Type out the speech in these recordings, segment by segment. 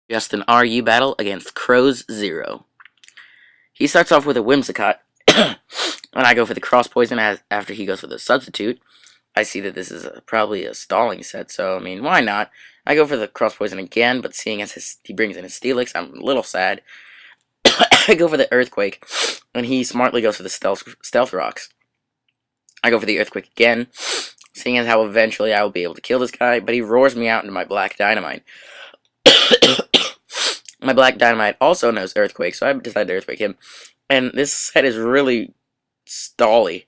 Just an RU battle against Crowz 0. He starts off with a Whimsicott, and I go for the cross poison after he goes for the substitute. I see that this is probably a stalling set, so I mean, why not? I go for the cross poison again, but seeing as he brings in his Steelix, I'm a little sad. I go for the Earthquake, and he smartly goes for the Stealth Rocks. I go for the Earthquake again, seeing as how eventually I will be able to kill this guy, but he roars me out into my Black Dynamite. My Black Dynamite also knows Earthquake, so I decided to Earthquake him. And this set is really stally.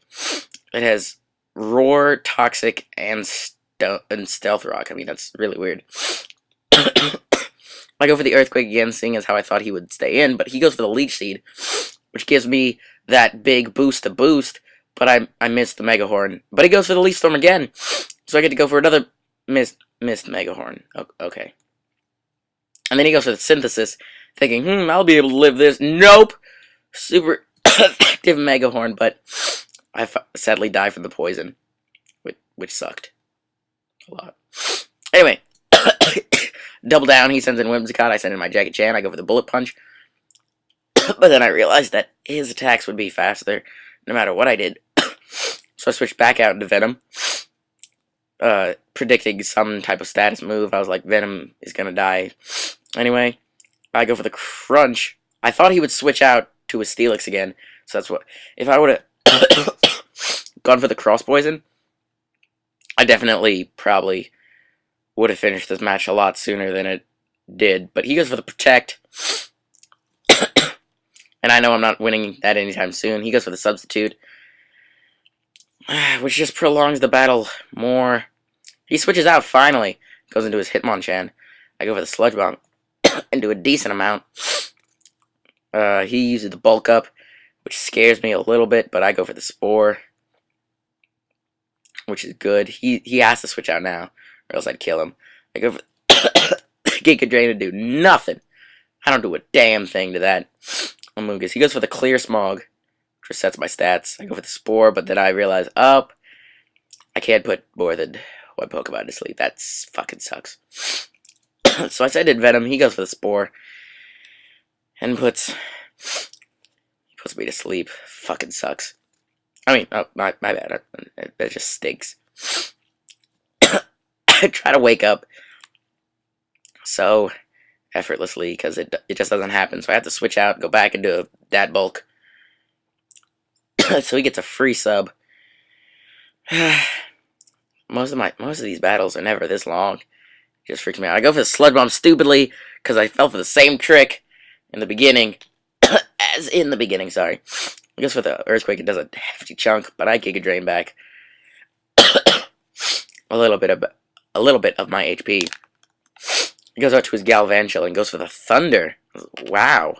It has Roar, Toxic, and Stealth Rock. I mean, that's really weird. I go for the Earthquake again, seeing as how I thought he would stay in, but he goes for the Leech Seed, which gives me that big boost to boost, but I missed the Mega Horn. But he goes for the Leaf Storm again, so I get to go for another missed Mega Horn. Okay. And then he goes for the Synthesis, thinking, I'll be able to live this. Nope! Super effective Mega Horn, but I sadly die from the poison, which sucked a lot. Anyway, double down, he sends in Whimsicott, I send in my Jackie Chan, I go for the Bullet Punch. But then I realized that his attacks would be faster no matter what I did. So I switched back out into Venom, predicting some type of status move. I was like, Venom is gonna die. Anyway, I go for the Crunch. I thought he would switch out to a Steelix again, so that's what... If I would have gone for the Cross Poison, I definitely probably would have finished this match a lot sooner than it did. But he goes for the Protect, and I know I'm not winning that anytime soon. He goes for the Substitute, which just prolongs the battle more. He switches out finally, goes into his Hitmonchan. I go for the Sludge Bomb and do a decent amount. He uses the Bulk Up, which scares me a little bit, but I go for the Spore, which is good. He has to switch out now, or else I'd kill him. I go for Giga Drain to do nothing. I don't do a damn thing to that Amoonguss. He goes for the Clear Smog, which resets my stats. I go for the Spore, but then I realize, I can't put more than one Pokemon to sleep. That fucking sucks. So I did Venom. He goes for the Spore and puts me to sleep. Fucking sucks. I mean, my bad. That just stinks. I try to wake up so effortlessly because it just doesn't happen. So I have to switch out, go back into that bulk. So he gets a free sub. Most of these battles are never this long. It just freaks me out. I go for the Sludge Bomb stupidly because I fell for the same trick in the beginning. As in the beginning, sorry. I guess for the Earthquake it does a hefty chunk, but I Giga Drain back a little bit of my HP. He goes out to his Galvantula and goes for the Thunder. Wow.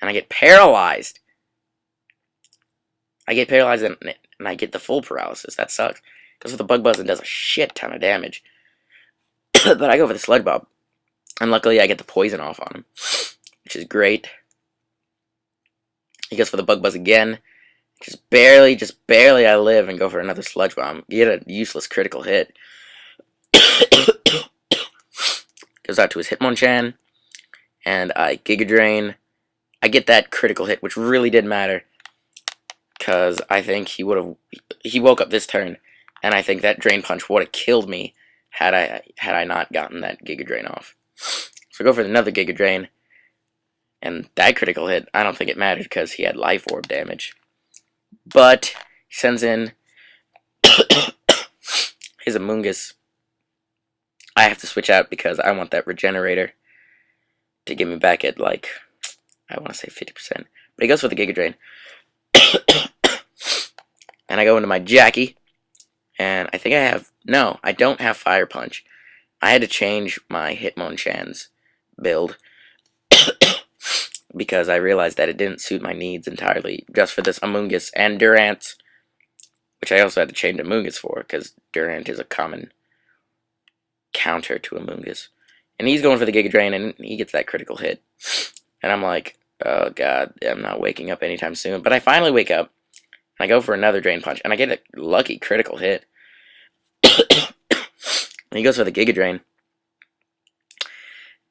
And I get paralyzed. I get paralyzed and I get the full paralysis. That sucks. Goes for the Bug Buzz and does a shit ton of damage. But I go for the Sludge Bomb. And luckily I get the poison off on him, which is great. He goes for the Bug Buzz again. Just barely I live and go for another Sludge Bomb. Get a useless critical hit. Goes out to his Hitmonchan. And I Giga Drain. I get that critical hit, which really did matter. Because I think he woke up this turn. And I think that Drain Punch would have killed me had I not gotten that Giga Drain off. So I go for another Giga Drain. And that critical hit, I don't think it mattered because he had Life Orb damage. But he sends in his Amoonguss. I have to switch out because I want that Regenerator to get me back at, like, I want to say 50%. But he goes for the Giga Drain. And I go into my Jackie. And I think I have... No, I don't have Fire Punch. I had to change my Hitmonchan's build. Because I realized that it didn't suit my needs entirely. Just for this Amoonguss and Durant. Which I also had to change Amoonguss for. Because Durant is a common counter to Amoonguss. And he's going for the Giga Drain and he gets that critical hit. And I'm like, oh god, I'm not waking up anytime soon. But I finally wake up. And I go for another Drain Punch. And I get a lucky critical hit. And he goes for the Giga Drain.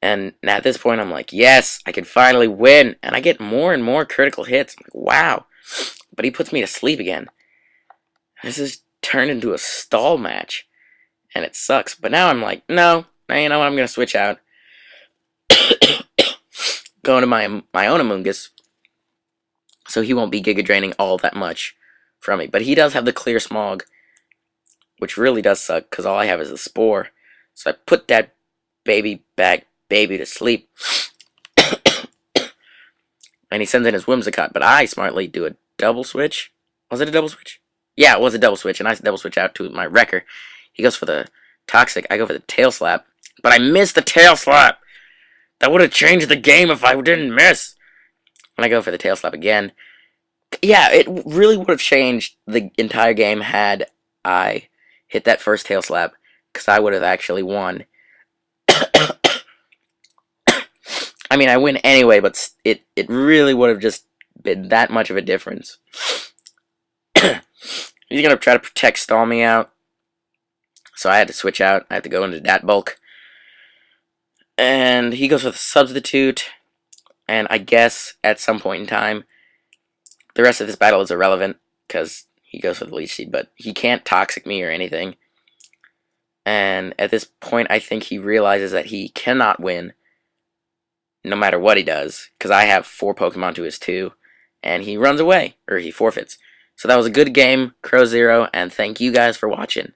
And at this point, I'm like, yes, I can finally win. And I get more and more critical hits. I'm like, wow. But he puts me to sleep again. This has turned into a stall match. And it sucks. But now I'm like, no, you know what, I'm going to switch out. Go into my own Amoongus. So he won't be Giga Draining all that much from me. But he does have the Clear Smog, which really does suck, because all I have is the Spore. So I put that baby to sleep. And he sends in his Whimsicott, but I smartly do a double switch. Was it a double switch? Yeah, it was a double switch, and I double switch out to my Wrecker. He goes for the Toxic, I go for the Tail Slap, but I missed the Tail Slap! That would have changed the game if I didn't miss! And I go for the Tail Slap again. Yeah, it really would have changed the entire game had I hit that first Tail Slap, because I would have actually won. I mean, I win anyway, but it really would have just been that much of a difference. He's going to try to stall me out. So I had to switch out. I had to go into that bulk. And he goes with a Substitute. And I guess at some point in time, the rest of this battle is irrelevant, because he goes for the Leech Seed, but he can't Toxic me or anything. And at this point, I think he realizes that he cannot win, no matter what he does, because I have 4 Pokemon to his 2, and he runs away, or he forfeits. So that was a good game, Crow Zero, and thank you guys for watching.